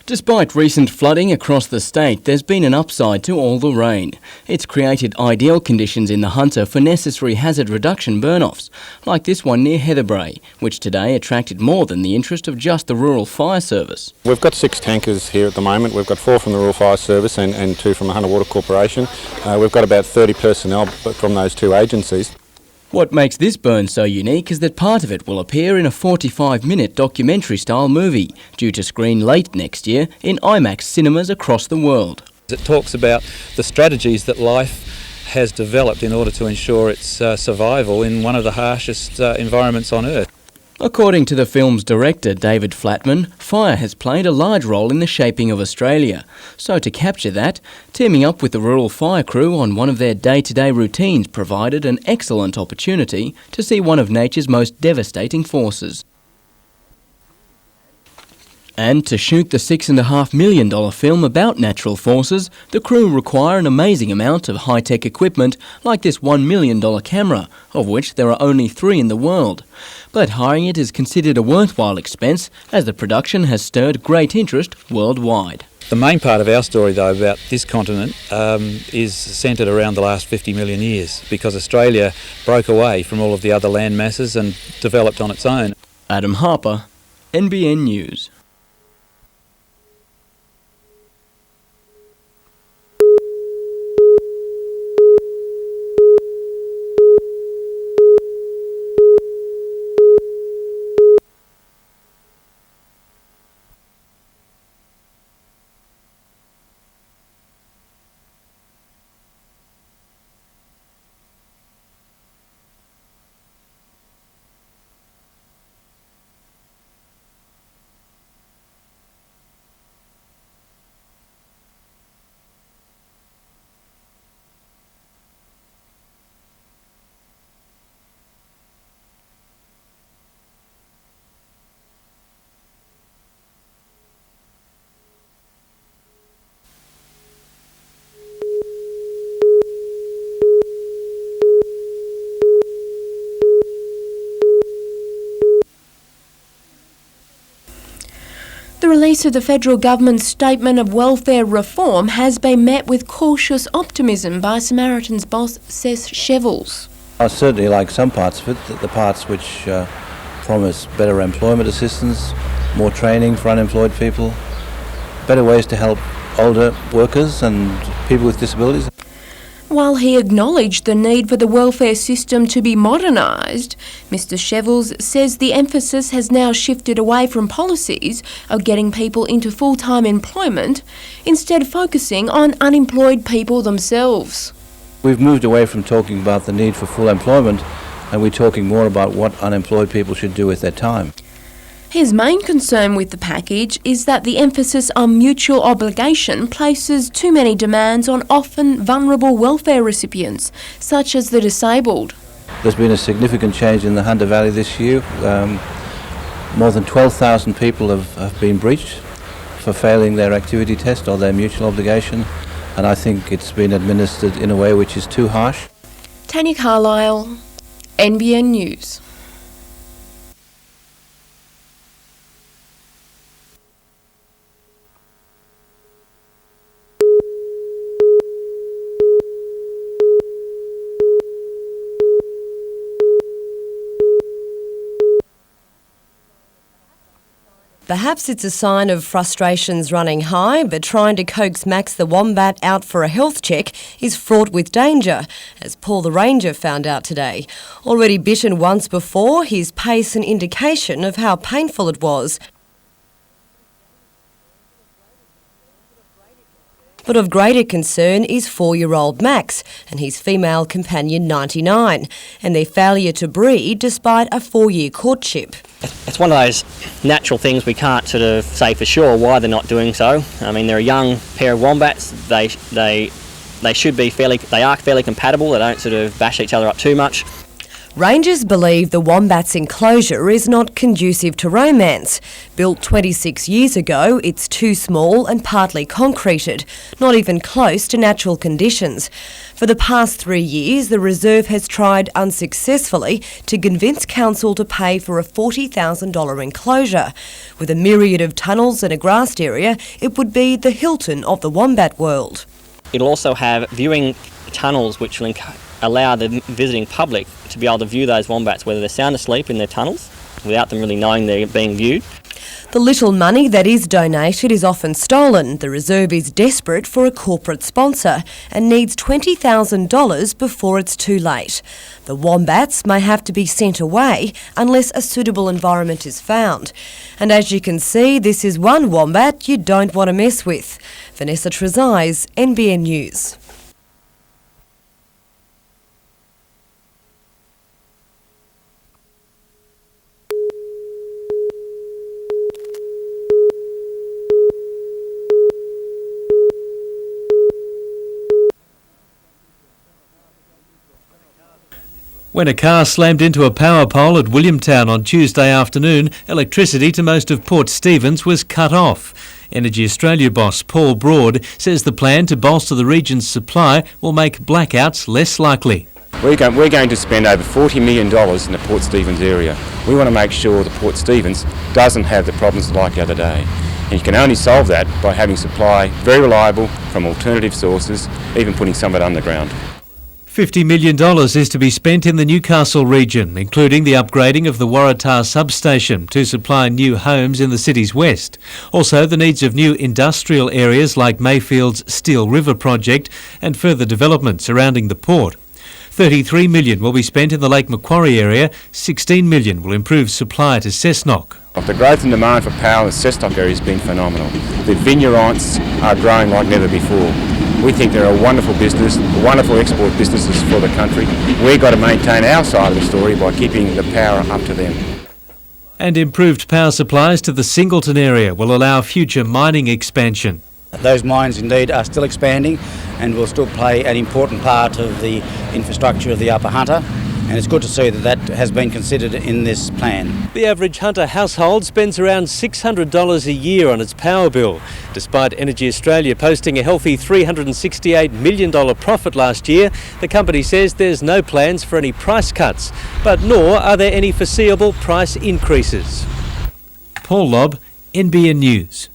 Despite recent flooding across the state, there's been an upside to all the rain. It's created ideal conditions in the Hunter for necessary hazard reduction burn-offs, like this one near Heatherbrae, which today attracted more than the interest of just the Rural Fire Service. We've got 6 tankers here at the moment. We've got 4 from the Rural Fire Service and 2 from the Hunter Water Corporation. We've got about 30 personnel from those 2 agencies. What makes this burn so unique is that part of it will appear in a 45-minute documentary-style movie, due to screen late next year in IMAX cinemas across the world. It talks about the strategies that life has developed in order to ensure its survival in one of the harshest environments on Earth. According to the film's director, David Flatman, fire has played a large role in the shaping of Australia. So to capture that, teaming up with the rural fire crew on one of their day-to-day routines provided an excellent opportunity to see one of nature's most devastating forces. And to shoot the $6.5 million film about natural forces, the crew require an amazing amount of high-tech equipment like this $1 million camera, of which there are only 3 in the world. But hiring it is considered a worthwhile expense, as the production has stirred great interest worldwide. The main part of our story, though, about this continent is centred around the last 50 million years, because Australia broke away from all of the other land masses and developed on its own. Adam Harper, NBN News. The release of the federal government's statement of welfare reform has been met with cautious optimism by Samaritan's boss, Seth Shevels. I certainly like some parts of it, the parts which promise better employment assistance, more training for unemployed people, better ways to help older workers and people with disabilities. While he acknowledged the need for the welfare system to be modernised, Mr Shevels says the emphasis has now shifted away from policies of getting people into full-time employment, instead focusing on unemployed people themselves. We've moved away from talking about the need for full employment, and we're talking more about what unemployed people should do with their time. His main concern with the package is that the emphasis on mutual obligation places too many demands on often vulnerable welfare recipients, such as the disabled. There's been a significant change in the Hunter Valley this year. More than 12,000 people have been breached for failing their activity test or their mutual obligation, and I think it's been administered in a way which is too harsh. Tanya Carlisle, NBN News. Perhaps it's a sign of frustrations running high, but trying to coax Max the Wombat out for a health check is fraught with danger, as Paul the Ranger found out today. Already bitten once before, his pace an indication of how painful it was. But of greater concern is 4-year-old Max and his female companion 99, and their failure to breed despite a 4-year courtship. It's one of those natural things we can't sort of say for sure why they're not doing so. I mean, they're a young pair of wombats. They should be they are fairly compatible. They don't sort of bash each other up too much. Rangers believe the wombat's enclosure is not conducive to romance. Built 26 years ago, it's too small and partly concreted, not even close to natural conditions. For the past 3 years, the reserve has tried unsuccessfully to convince council to pay for a $40,000 enclosure. With a myriad of tunnels and a grassed area, it would be the Hilton of the wombat world. It'll also have viewing tunnels which will allow the visiting public to be able to view those wombats, whether they're sound asleep in their tunnels, without them really knowing they're being viewed. The little money that is donated is often stolen. The reserve is desperate for a corporate sponsor and needs $20,000 before it's too late. The wombats may have to be sent away unless a suitable environment is found. And as you can see, this is one wombat you don't want to mess with. Vanessa Trezise, NBN News. When a car slammed into a power pole at Williamtown on Tuesday afternoon, electricity to most of Port Stephens was cut off. Energy Australia boss Paul Broad says the plan to bolster the region's supply will make blackouts less likely. We're going to spend over $40 million in the Port Stephens area. We want to make sure that Port Stephens doesn't have the problems like the other day. And you can only solve that by having supply very reliable from alternative sources, even putting some of it underground. $50 million is to be spent in the Newcastle region, including the upgrading of the Waratah substation to supply new homes in the city's west. Also, the needs of new industrial areas like Mayfield's Steel River project and further development surrounding the port. $33 million will be spent in the Lake Macquarie area. $16 million will improve supply to Cessnock. The growth in demand for power in the Cessnock area has been phenomenal. The vineyards are growing like never before. We think they're a wonderful business, wonderful export businesses for the country. We've got to maintain our side of the story by keeping the power up to them. And improved power supplies to the Singleton area will allow future mining expansion. Those mines indeed are still expanding and will still play an important part of the infrastructure of the Upper Hunter, and it's good to see that that has been considered in this plan. The average Hunter household spends around $600 a year on its power bill. Despite Energy Australia posting a healthy $368 million profit last year, the company says there's no plans for any price cuts, but nor are there any foreseeable price increases. Paul Lobb, NBN News.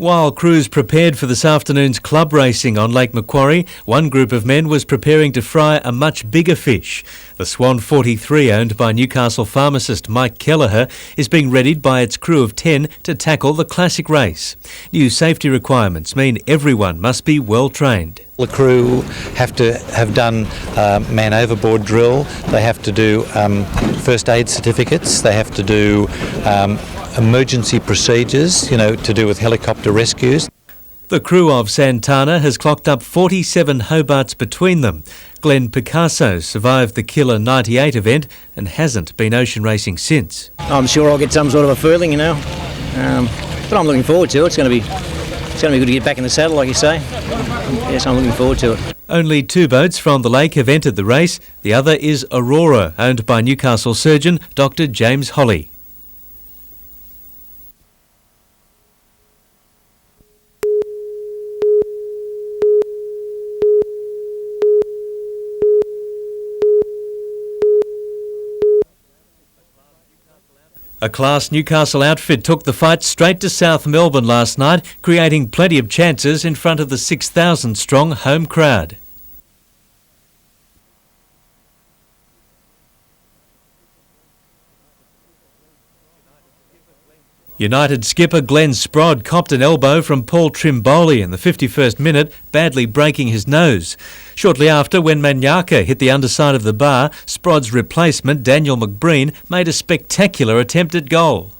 While crews prepared for this afternoon's club racing on Lake Macquarie, one group of men was preparing to fry a much bigger fish. The Swan 43, owned by Newcastle pharmacist Mike Kelleher, is being readied by its crew of 10 to tackle the classic race. New safety requirements mean everyone must be well trained. The crew have to have done man overboard drill, they have to do first aid certificates, they have to do emergency procedures, to do with helicopter rescues. The crew of Santana has clocked up 47 Hobarts between them. Glenn Picasso survived the Killer 98 event and hasn't been ocean racing since. I'm sure I'll get some sort of a feeling, but I'm looking forward to it. It's going to be good to get back in the saddle, like you say. Yes, I'm looking forward to it. Only 2 boats from the lake have entered the race. The other is Aurora, owned by Newcastle surgeon Dr. James Holly. A class Newcastle outfit took the fight straight to South Melbourne last night, creating plenty of chances in front of the 6,000-strong home crowd. United skipper Glenn Sprod copped an elbow from Paul Trimboli in the 51st minute, badly breaking his nose. Shortly after, when Manyaka hit the underside of the bar, Sprod's replacement, Daniel McBreen, made a spectacular attempt at goal.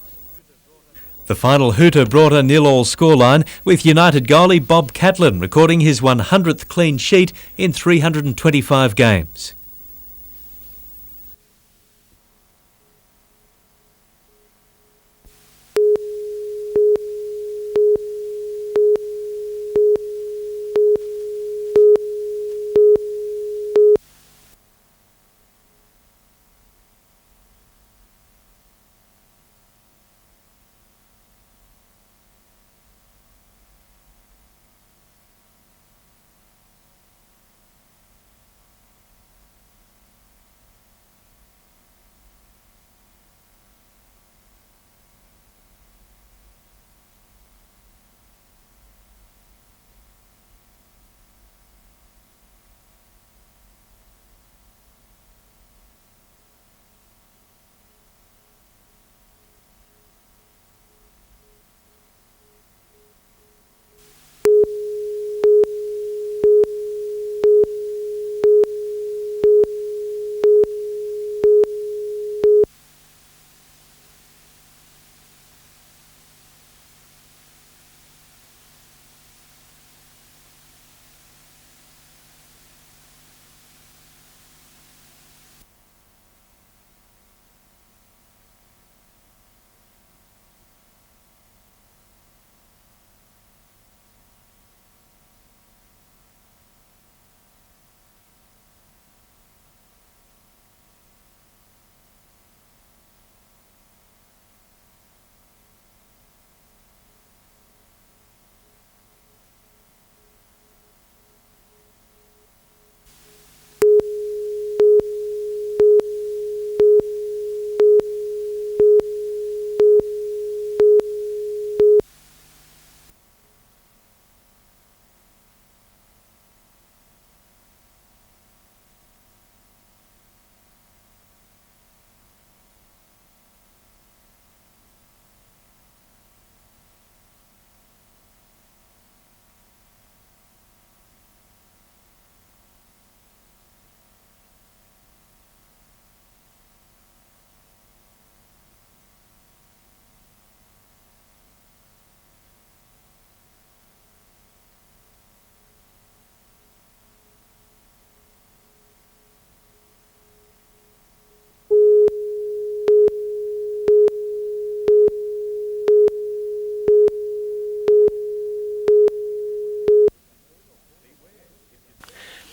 The final hooter brought a 0-0 scoreline, with United goalie Bob Catlin recording his 100th clean sheet in 325 games.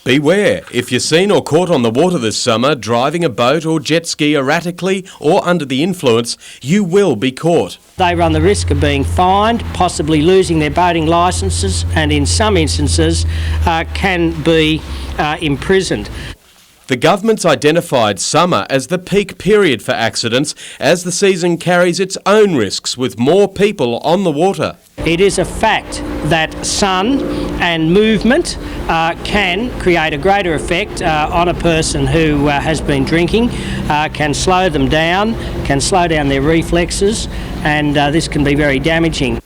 Beware, if you're seen or caught on the water this summer driving a boat or jet ski erratically or under the influence, you will be caught. They run the risk of being fined, possibly losing their boating licences, and in some instances can be imprisoned. The government's identified summer as the peak period for accidents as the season carries its own risks with more people on the water. It is a fact that sun and movement can create a greater effect on a person who has been drinking, can slow them down, can slow down their reflexes, and this can be very damaging.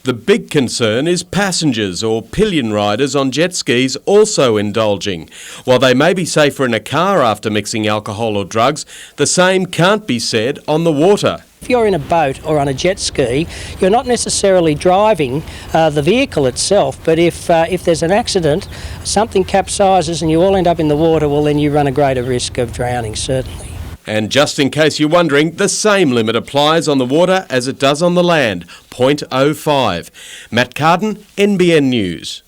The big concern is passengers or pillion riders on jet skis also indulging. While they may be safer in a car after mixing alcohol or drugs, the same can't be said on the water. If you're in a boat or on a jet ski, you're not necessarily driving the vehicle itself, but if there's an accident, something capsizes and you all end up in the water, well then you run a greater risk of drowning, certainly. And just in case you're wondering, the same limit applies on the water as it does on the land, 0.05. Matt Carden, NBN News.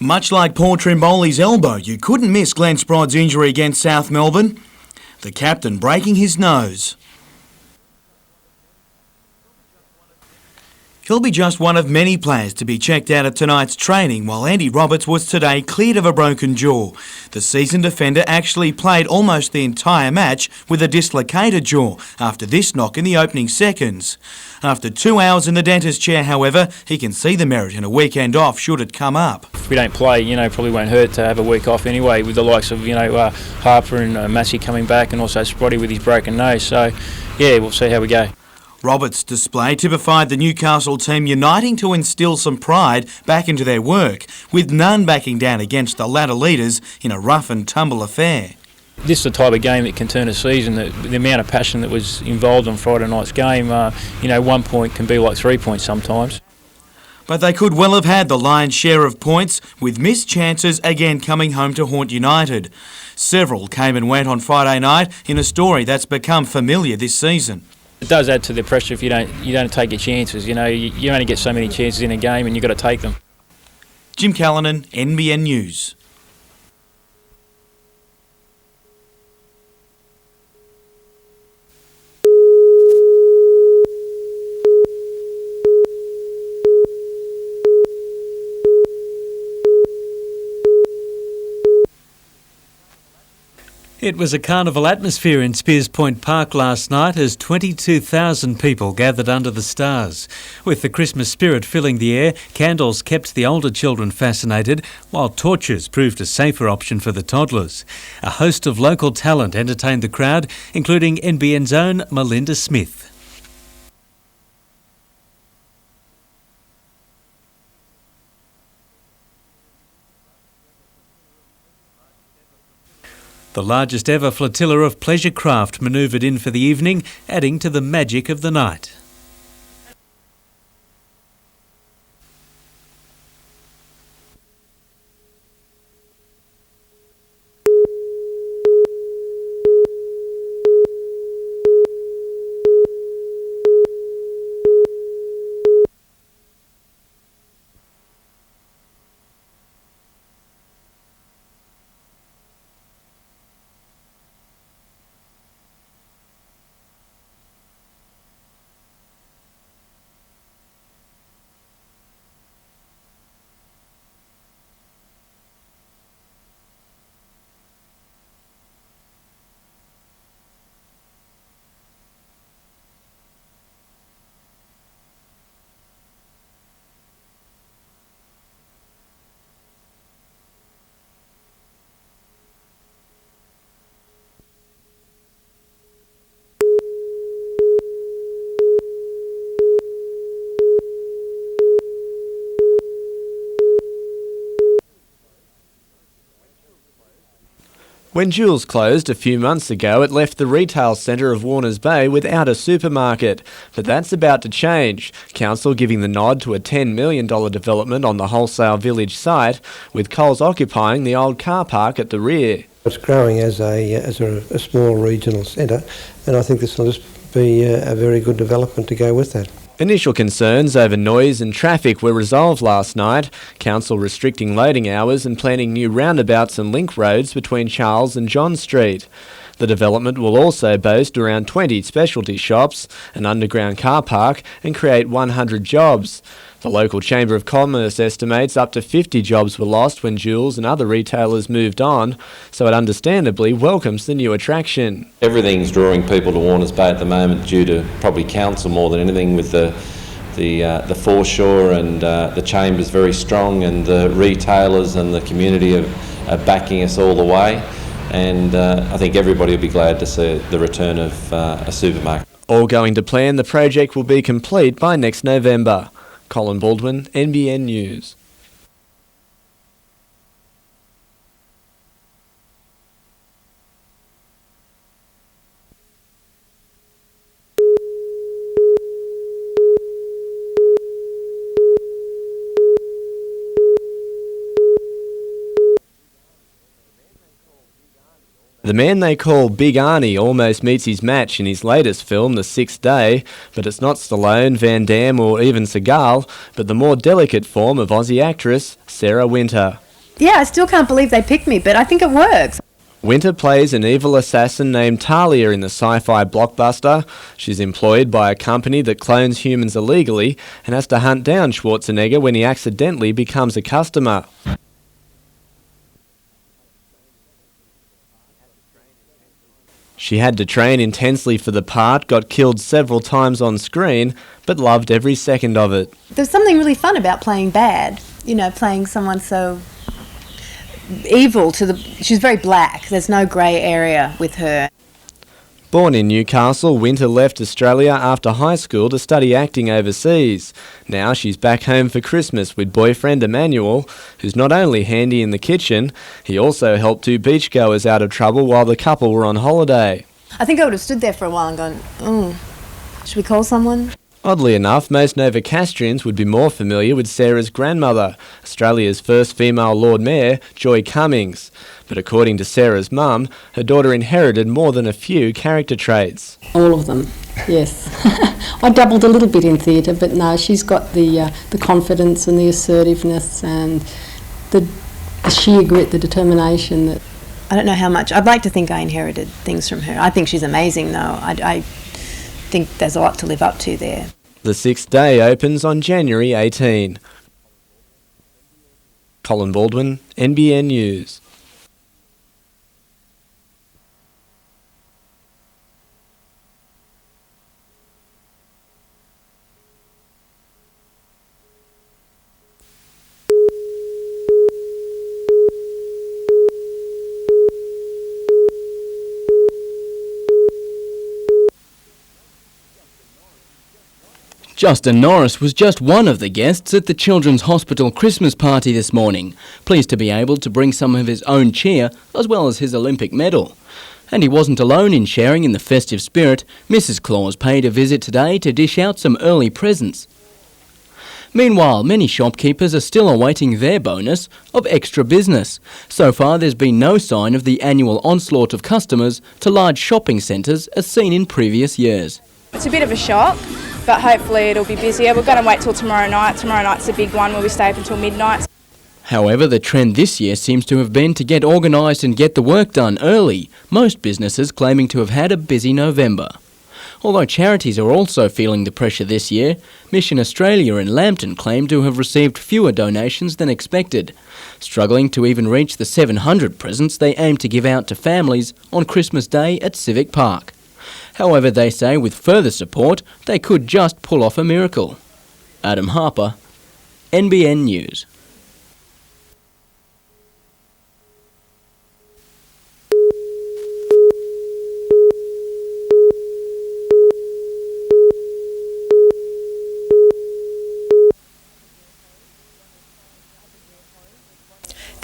Much like Paul Trimboli's elbow, you couldn't miss Glenn Sprott's injury against South Melbourne. The captain breaking his nose. He'll be just one of many players to be checked out at tonight's training, while Andy Roberts was today cleared of a broken jaw. The seasoned defender actually played almost the entire match with a dislocated jaw after this knock in the opening seconds. After 2 hours in the dentist chair, however, he can see the merit in a weekend off should it come up. If we don't play, probably won't hurt to have a week off anyway, with the likes of, Harper and Massey coming back, and also Sprotty with his broken nose. So, yeah, we'll see how we go. Roberts' display typified the Newcastle team uniting to instil some pride back into their work, with none backing down against the ladder leaders in a rough and tumble affair. This is the type of game that can turn a season. The amount of passion that was involved on Friday night's game, 1 point can be like 3 points sometimes. But they could well have had the lion's share of points, with missed chances again coming home to haunt United. Several came and went on Friday night in a story that's become familiar this season. It does add to the pressure if you don't take your chances. You only get so many chances in a game, and you've got to take them. Jim Callanan, NBN News. It was a carnival atmosphere in Spears Point Park last night as 22,000 people gathered under the stars. With the Christmas spirit filling the air, candles kept the older children fascinated, while torches proved a safer option for the toddlers. A host of local talent entertained the crowd, including NBN's own Melinda Smith. The largest ever flotilla of pleasure craft manoeuvred in for the evening, adding to the magic of the night. When Jules closed a few months ago, it left the retail centre of Warners Bay without a supermarket. But that's about to change. Council giving the nod to a $10 million development on the Wholesale Village site, with Coles occupying the old car park at the rear. It's growing as a small regional centre, and I think this will just be a very good development to go with that. Initial concerns over noise and traffic were resolved last night, Council restricting loading hours and planning new roundabouts and link roads between Charles and John Street. The development will also boast around 20 specialty shops, an underground car park and create 100 jobs. The local Chamber of Commerce estimates up to 50 jobs were lost when Jules and other retailers moved on, so it understandably welcomes the new attraction. Everything's drawing people to Warners Bay at the moment due to probably council more than anything, with the foreshore, and the Chamber's very strong, and the retailers and the community are backing us all the way, and I think everybody will be glad to see the return of a supermarket. All going to plan, the project will be complete by next November. Colin Baldwin, NBN News. The man they call Big Arnie almost meets his match in his latest film, The Sixth Day, but it's not Stallone, Van Damme or even Seagal, but the more delicate form of Aussie actress, Sarah Winter. Yeah, I still can't believe they picked me, but I think it works. Winter plays an evil assassin named Talia in the sci-fi blockbuster. She's employed by a company that clones humans illegally and has to hunt down Schwarzenegger when he accidentally becomes a customer. She had to train intensely for the part, got killed several times on screen, but loved every second of it. There's something really fun about playing bad, you know, playing someone so evil she's very black, there's no grey area with her. Born in Newcastle, Winter left Australia after high school to study acting overseas. Now she's back home for Christmas with boyfriend Emmanuel, who's not only handy in the kitchen, he also helped two beachgoers out of trouble while the couple were on holiday. I think I would have stood there for a while and gone, should we call someone? Oddly enough, most Novocastrians would be more familiar with Sarah's grandmother, Australia's first female Lord Mayor, Joy Cummings. But according to Sarah's mum, her daughter inherited more than a few character traits. All of them, yes. I dabbled a little bit in theatre, but no, she's got the confidence and the assertiveness and the sheer grit, the determination. That I don't know how much. I'd like to think I inherited things from her. I think she's amazing, though. I think there's a lot to live up to there. The Sixth Day opens on January 18. Colin Baldwin, NBN News. Justin Norris was just one of the guests at the Children's Hospital Christmas party this morning, pleased to be able to bring some of his own cheer as well as his Olympic medal. And he wasn't alone in sharing in the festive spirit. Mrs. Claus paid a visit today to dish out some early presents. Meanwhile, many shopkeepers are still awaiting their bonus of extra business. So far, there's been no sign of the annual onslaught of customers to large shopping centres as seen in previous years. It's a bit of a shock, but hopefully it'll be busier. We're going to wait till tomorrow night. Tomorrow night's the big one where we stay up until midnight. However, the trend this year seems to have been to get organised and get the work done early, most businesses claiming to have had a busy November. Although charities are also feeling the pressure this year, Mission Australia in Lambton claim to have received fewer donations than expected, struggling to even reach the 700 presents they aim to give out to families on Christmas Day at Civic Park. However, they say with further support, they could just pull off a miracle. Adam Harper, NBN News.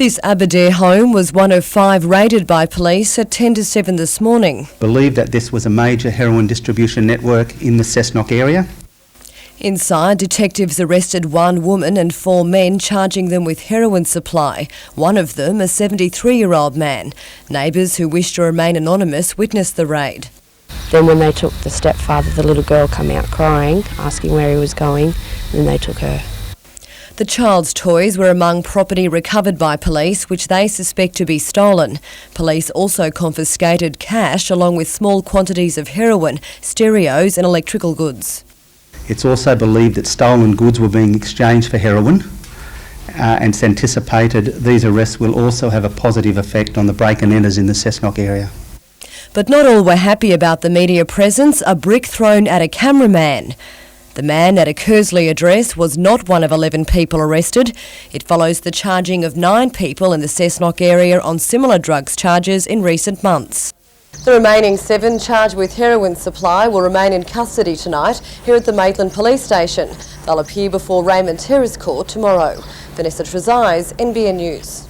This Aberdare home was one of 5 raided by police at 10 to 7 this morning. Believe that this was a major heroin distribution network in the Cessnock area. Inside, detectives arrested 1 woman and 4 men, charging them with heroin supply. One of them, a 73-year-old man. Neighbours who wished to remain anonymous witnessed the raid. Then when they took the stepfather, the little girl came out crying, asking where he was going, and then they took her. The child's toys were among property recovered by police, which they suspect to be stolen. Police also confiscated cash along with small quantities of heroin, stereos and electrical goods. It's also believed that stolen goods were being exchanged for heroin, and it's anticipated these arrests will also have a positive effect on the break and enters in the Cessnock area. But not all were happy about the media presence, a brick thrown at a cameraman. The man at a Kersley address was not one of 11 people arrested. It follows the charging of 9 people in the Cessnock area on similar drugs charges in recent months. The remaining 7 charged with heroin supply will remain in custody tonight here at the Maitland Police Station. They'll appear before Raymond Terrace Court tomorrow. Vanessa Trezise, NBN News.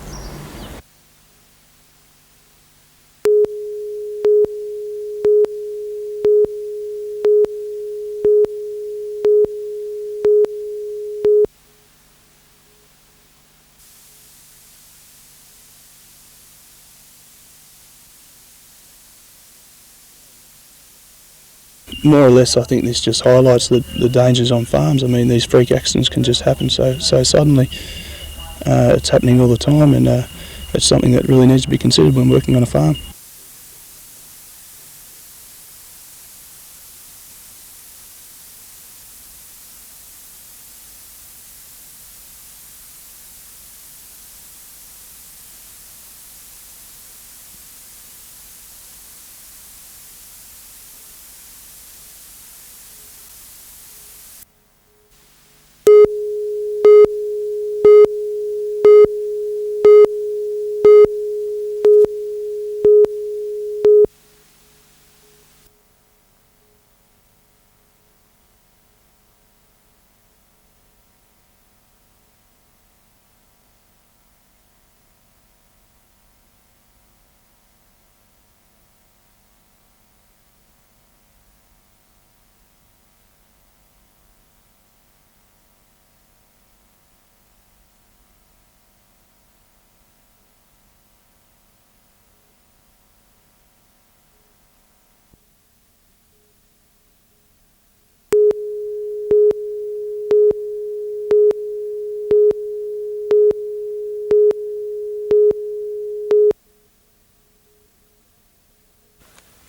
More or less, I think this just highlights the dangers on farms. I mean, these freak accidents can just happen so suddenly. It's happening all the time, and it's something that really needs to be considered when working on a farm.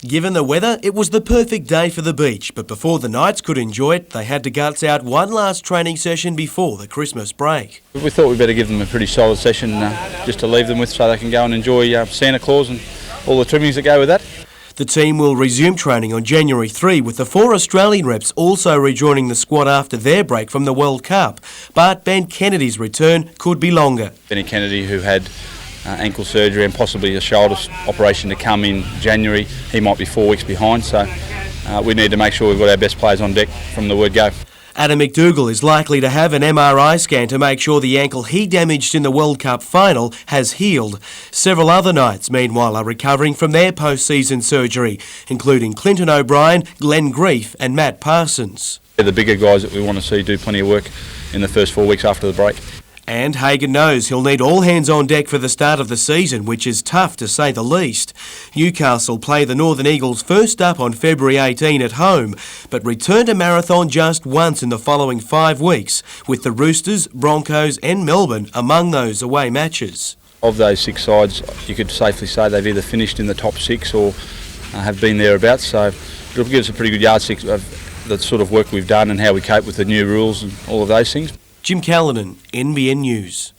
Given the weather, it was the perfect day for the beach, but before the Knights could enjoy it, they had to guts out one last training session before the Christmas break. We thought we'd better give them a pretty solid session just to leave them with so they can go and enjoy Santa Claus and all the trimmings that go with that. The team will resume training on January 3, with the 4 Australian reps also rejoining the squad after their break from the World Cup. But Ben Kennedy's return could be longer. Benny Kennedy, who had ankle surgery and possibly a shoulder operation to come in January, he might be 4 weeks behind, so we need to make sure we've got our best players on deck from the word go. Adam McDougall is likely to have an MRI scan to make sure the ankle he damaged in the World Cup final has healed. Several other Knights, meanwhile, are recovering from their post-season surgery, including Clinton O'Brien, Glenn Grief and Matt Parsons. They're the bigger guys that we want to see do plenty of work in the first 4 weeks after the break. And Hagan knows he'll need all hands on deck for the start of the season, which is tough to say the least. Newcastle play the Northern Eagles first up on February 18 at home, but return to Marathon just once in the following 5 weeks, with the Roosters, Broncos and Melbourne among those away matches. Of those 6 sides, you could safely say they've either finished in the top 6 or have been thereabouts, so it'll give us a pretty good yardstick of the sort of work we've done and how we cope with the new rules and all of those things. Jim Callanan, NBN News.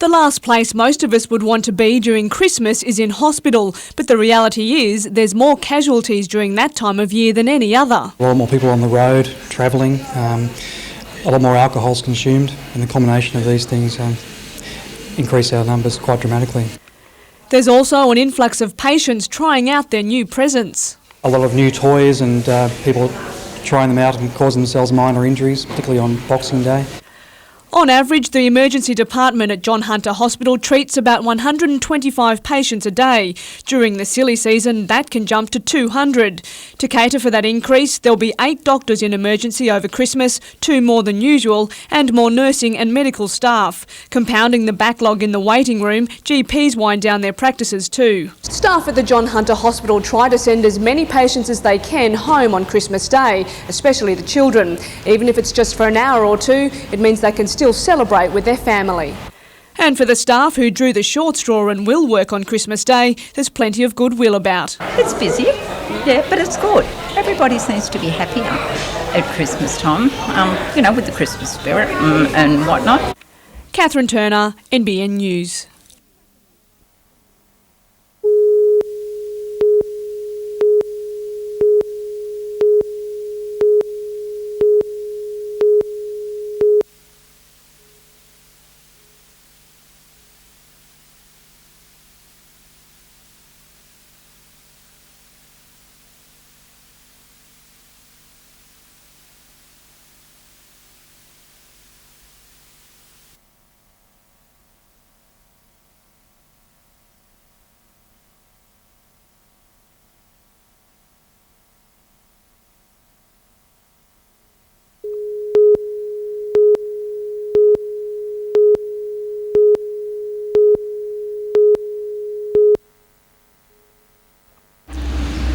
The last place most of us would want to be during Christmas is in hospital, but the reality is there's more casualties during that time of year than any other. A lot more people on the road, travelling, a lot more alcohol's consumed, and the combination of these things increase our numbers quite dramatically. There's also an influx of patients trying out their new presents. A lot of new toys and people trying them out and causing themselves minor injuries, particularly on Boxing Day. On average, the emergency department at John Hunter Hospital treats about 125 patients a day. During the silly season, that can jump to 200. To cater for that increase, there'll be 8 doctors in emergency over Christmas, 2 more than usual, and more nursing and medical staff. Compounding the backlog in the waiting room, GPs wind down their practices too. Staff at the John Hunter Hospital try to send as many patients as they can home on Christmas Day, especially the children. Even if it's just for an hour or two, it means they can still celebrate with their family. And for the staff who drew the short straw and will work on Christmas Day, there's plenty of goodwill about. It's busy, yeah, but it's good. Everybody seems to be happier at Christmas time, with the Christmas spirit and whatnot. Catherine Turner, NBN News.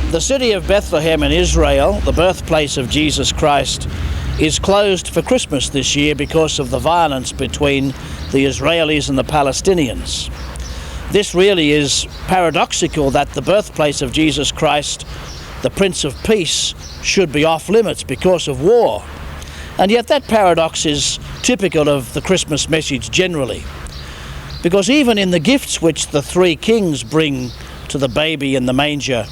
The city of Bethlehem in Israel, the birthplace of Jesus Christ, is closed for Christmas this year because of the violence between the Israelis and the Palestinians. This really is paradoxical that the birthplace of Jesus Christ, the Prince of Peace, should be off limits because of war. And yet that paradox is typical of the Christmas message generally. Because even in the gifts which the 3 kings bring to the baby in the manger,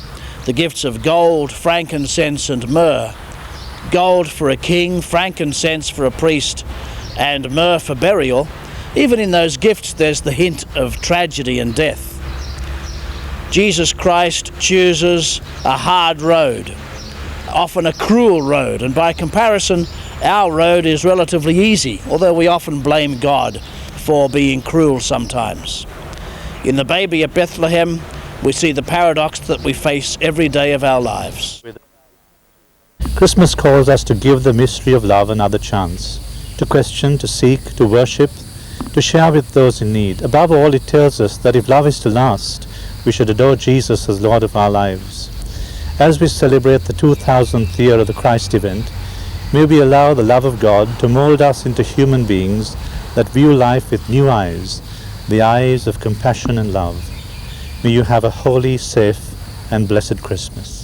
the gifts of gold, frankincense and myrrh. Gold for a king, frankincense for a priest, and myrrh for burial. Even in those gifts there's the hint of tragedy and death. Jesus Christ chooses a hard road, often a cruel road, and by comparison our road is relatively easy, although we often blame God for being cruel sometimes. In the baby at Bethlehem, we see the paradox that we face every day of our lives. Christmas calls us to give the mystery of love another chance, to question, to seek, to worship, to share with those in need. Above all, it tells us that if love is to last, we should adore Jesus as Lord of our lives. As we celebrate the 2000th year of the Christ event, may we allow the love of God to mould us into human beings that view life with new eyes, the eyes of compassion and love. May you have a holy, safe and blessed Christmas.